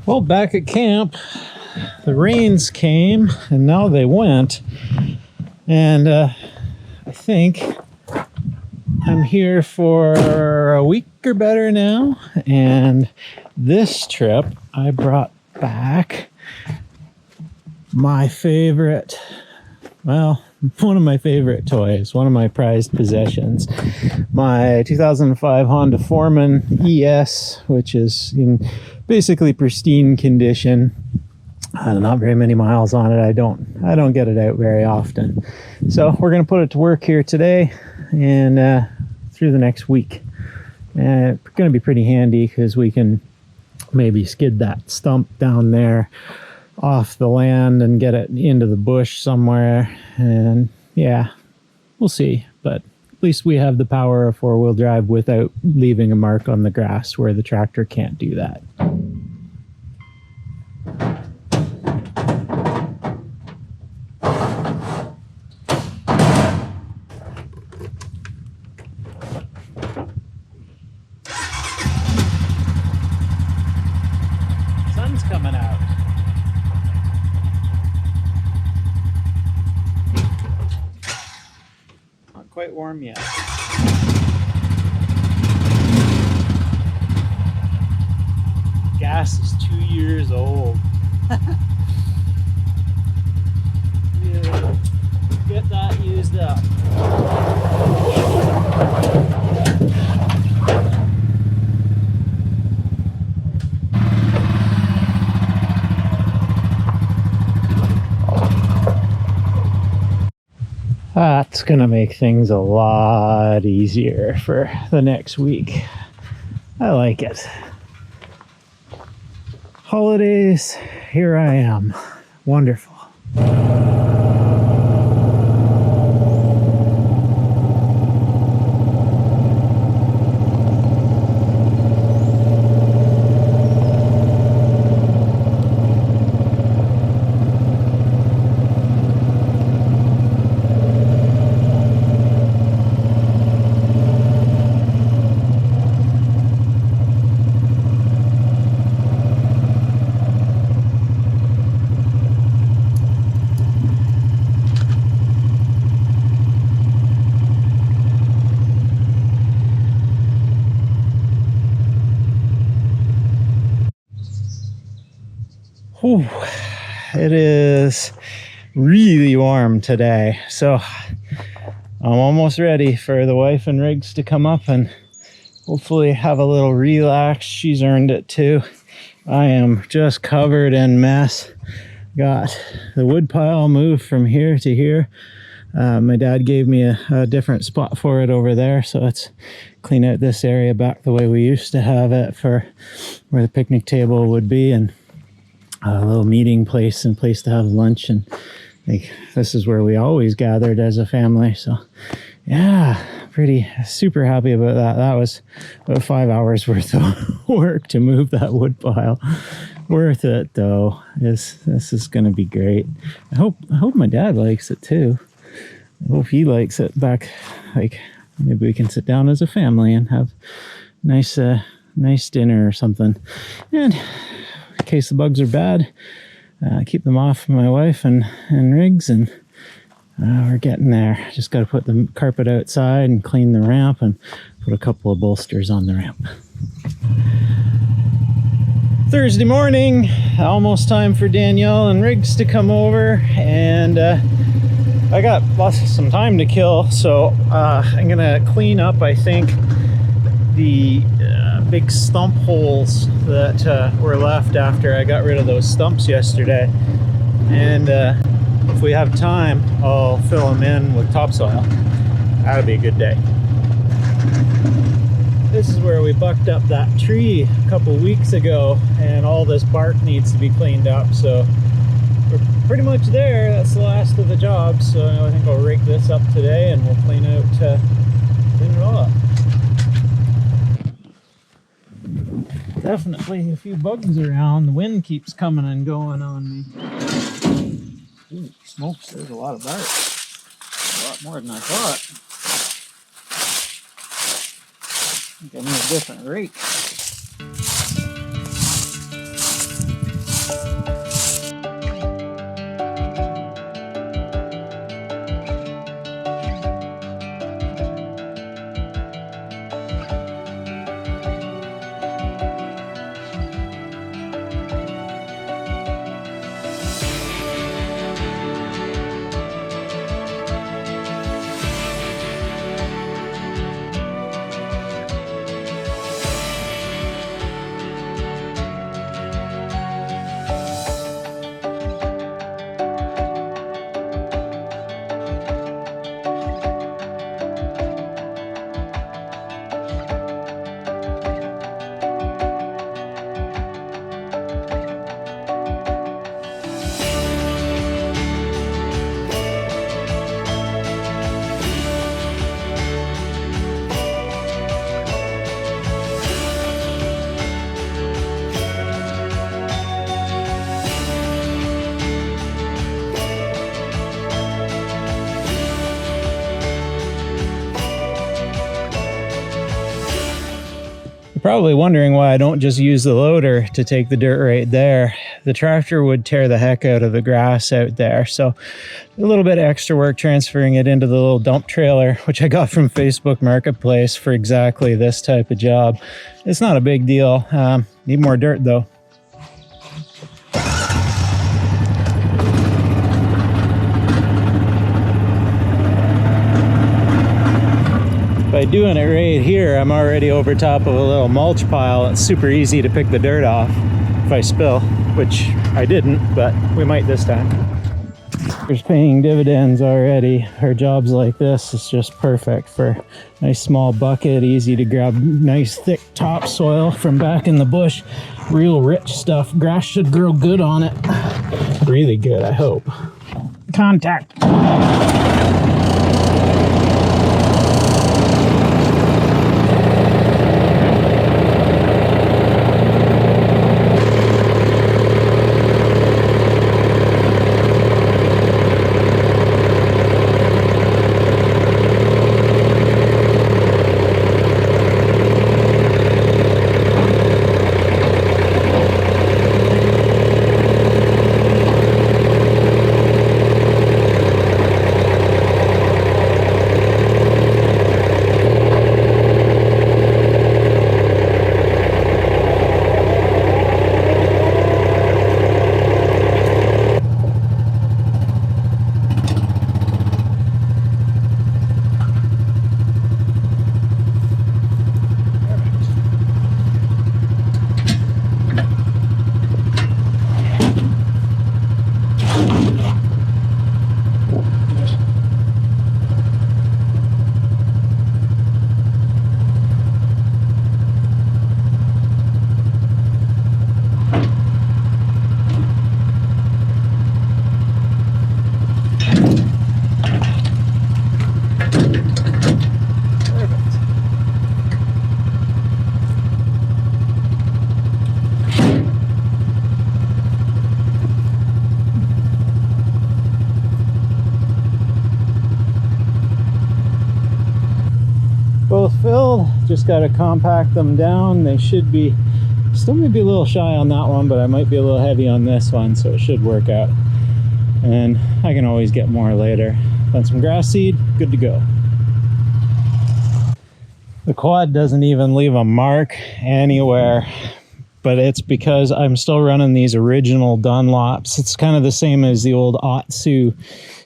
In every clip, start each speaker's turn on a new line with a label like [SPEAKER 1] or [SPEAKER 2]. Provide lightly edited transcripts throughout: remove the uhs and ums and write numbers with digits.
[SPEAKER 1] Well, back at camp, the rains came and now they went. And I think I'm here for a week or better now. And this trip, I brought back my favorite, well, one of my favorite toys, one of my prized possessions. My 2005 Honda Foreman ES, which is in basically pristine condition. Not very many miles on it. I don't get it out very often. So we're going to put it to work here today and through the next week. And it's going to be pretty handy because we can maybe skid that stump down there off the land and get it into the bush somewhere. And yeah, we'll see. But at least we have the power of four-wheel drive without leaving a mark on the grass where the tractor can't do that. Sun's coming out. Not quite warm yet. Gas is 2 years old. Yeah, get that used up. That's gonna make things a lot easier for the next week. I like it. Holidays, here I am. Wonderful. Whew. It is really warm today, so I'm almost ready for the wife and Riggs to come up and hopefully have a little relax. She's earned it too. I am just covered in mess. Got the wood pile moved from here to here. My dad gave me a different spot for it over there, so let's clean out this area back the way we used to have it for where the picnic table would be, and a little meeting place and place to have lunch. And like, this is where we always gathered as a family. So yeah, super happy about that. That was about 5 hours worth of work to move that wood pile. Worth it though. This is gonna be great. I hope my dad likes it too. I hope he likes it back. Like, maybe we can sit down as a family and have nice dinner or something. And in case the bugs are bad, keep them off my wife and Riggs, and we're getting there. Just got to put the carpet outside and clean the ramp and put a couple of bolsters on the ramp. Thursday morning, almost time for Danielle and Riggs to come over, and I got some time to kill, so I'm gonna clean up, I think, the big stump holes that were left after I got rid of those stumps yesterday. And if we have time, I'll fill them in with topsoil. That'll be a good day. This is where we bucked up that tree a couple weeks ago, and all this bark needs to be cleaned up, so we're pretty much there. That's the last of the job, so I think I'll rig this up today and we'll clean it all up. Definitely a few bugs around. The wind keeps coming and going on me. Ooh, smokes, there's a lot of bark. A lot more than I thought. I think I need a different rake. You're probably wondering why I don't just use the loader to take the dirt right there. The tractor would tear the heck out of the grass out there. So a little bit of extra work transferring it into the little dump trailer, which I got from Facebook Marketplace for exactly this type of job. It's not a big deal. Need more dirt though. By doing it right here, I'm already over top of a little mulch pile. It's super easy to pick the dirt off if I spill, which I didn't, but we might this time. There's paying dividends already. For jobs like this, it's just perfect for nice small bucket, easy to grab nice thick topsoil from back in the bush. Real rich stuff. Grass should grow good on it. Really good, I hope. Contact. Both filled, just got to compact them down. They should be, still maybe a little shy on that one, but I might be a little heavy on this one, so it should work out. And I can always get more later. Plant some grass seed, good to go. The quad doesn't even leave a mark anywhere, but it's because I'm still running these original Dunlops. It's kind of the same as the old Otsu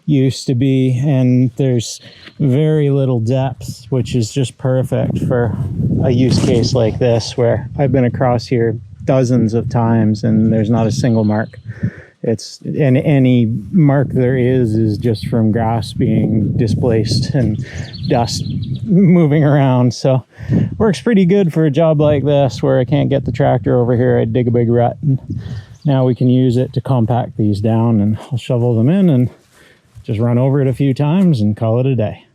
[SPEAKER 1] used to be, and there's very little depth, which is just perfect for a use case like this, where I've been across here dozens of times and there's not a single mark. And any mark there is just from grass being displaced and dust moving around. So works pretty good for a job like this where I can't get the tractor over here. I dig a big rut, and now we can use it to compact these down, and I'll shovel them in and just run over it a few times and call it a day.